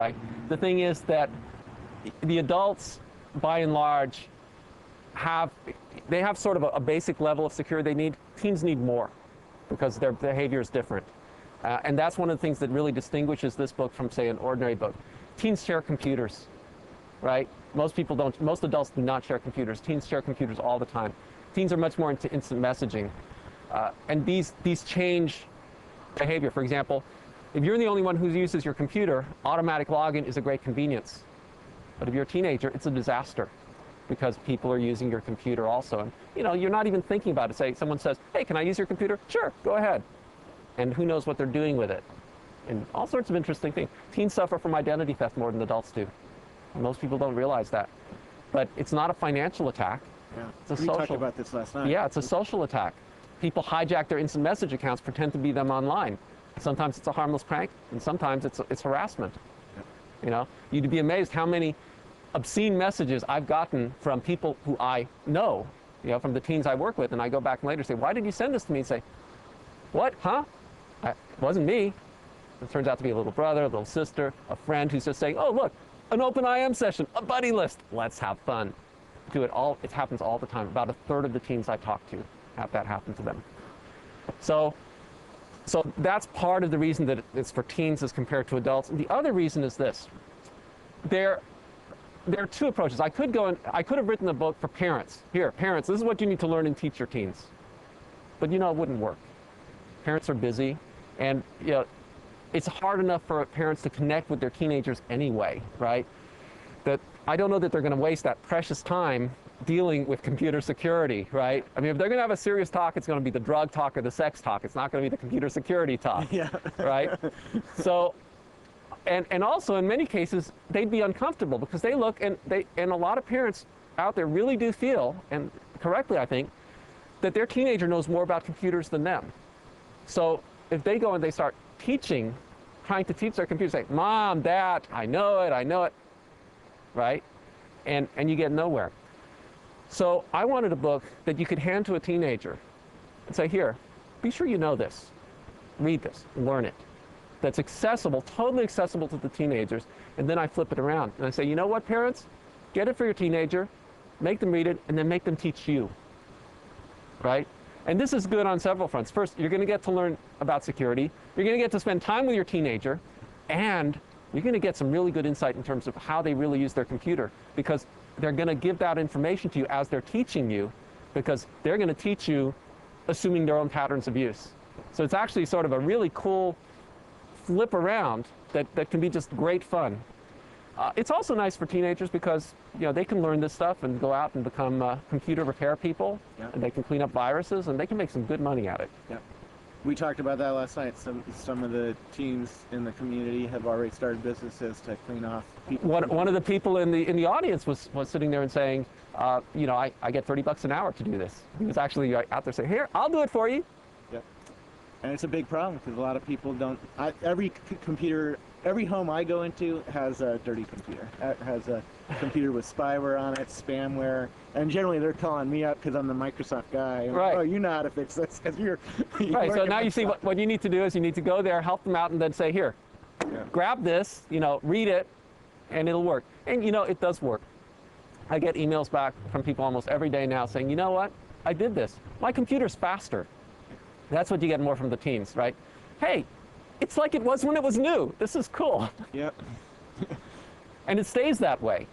right? The thing is that the adults, by and large, have sort of a basic level of security they need. Teens need more because their behavior is different. And that's one of the things that really distinguishes this book from, say, an ordinary book. Teens share computers, right? Most adults do not share computers. Teens share computers all the time. Teens are much more into instant messaging. And these change behavior. For example, if you're the only one who uses your computer, automatic login is a great convenience. But if you're a teenager, it's a disaster because people are using your computer also. And you're not even thinking about it. Say someone says, hey, can I use your computer? Sure, go ahead. And who knows what they're doing with it. And all sorts of interesting things. Teens suffer from identity theft more than adults do. Most people don't realize that. But it's not a financial attack. Yeah. It's a we social. talked about this last night. Yeah, it's a social attack. People hijack their instant message accounts, pretend to be them online. Sometimes it's a harmless prank, and sometimes it's harassment. Yeah. You'd be amazed how many obscene messages I've gotten from people who I know, from the teens I work with, and I go back later and say, why did you send this to me? And say, what, huh? It wasn't me. It turns out to be a little brother, a little sister, a friend who's just saying, oh, look, an open IM session, a buddy list. Let's have fun. Do it all. It happens all the time. About a third of the teens I talk to have that happen to them. So that's part of the reason that it's for teens as compared to adults. And the other reason is this. There are two approaches. I could have written a book for parents. Here, parents, this is what you need to learn and teach your teens. But it wouldn't work. Parents are busy, and it's hard enough for parents to connect with their teenagers anyway, right? That I don't know that they're going to waste that precious time dealing with computer security, right? I mean, if they're going to have a serious talk, it's going to be the drug talk or the sex talk. It's not going to be the computer security talk, yeah. Right? So, and also in many cases, they'd be uncomfortable because they look, and a lot of parents out there really do feel, and correctly I think, that their teenager knows more about computers than them. So if they go and they start trying to teach their computer, say, Mom, Dad, I know it, right? And you get nowhere. So I wanted a book that you could hand to a teenager and say, here, be sure you know this, read this, learn it. That's accessible, totally accessible to the teenagers. And then I flip it around and I say, you know what, parents? Get it for your teenager, make them read it, and then make them teach you, right? And this is good on several fronts. First, you're going to get to learn about security. You're going to get to spend time with your teenager, and you're going to get some really good insight in terms of how they really use their computer, because they're going to give that information to you as they're teaching you, because they're going to teach you assuming their own patterns of use. So it's actually sort of a really cool flip around that can be just great fun. It's also nice for teenagers because they can learn this stuff and go out and become computer repair people, yeah. And they can clean up viruses, and they can make some good money at it. Yeah. We talked about that last night. Some of the teens in the community have already started businesses to clean off people. One of the people in the audience was sitting there and saying, I get $30 an hour to do this. He was actually out there saying, here, I'll do it for you. Yeah. And it's a big problem because a lot of people don't. Every home I go into has a dirty computer. It has a computer with spyware on it, spamware, and generally they're calling me up because I'm the Microsoft guy. And, right. Oh, you know how to fix this because you're right. So now you see what you need to do is you need to go there, help them out, and then say, here, yeah. Grab this, read it, and it'll work. And it does work. I get emails back from people almost every day now saying, you know what, I did this. My computer's faster. That's what you get more from the teens, right? Hey, it's like it was when it was new. This is cool. Yep. And it stays that way.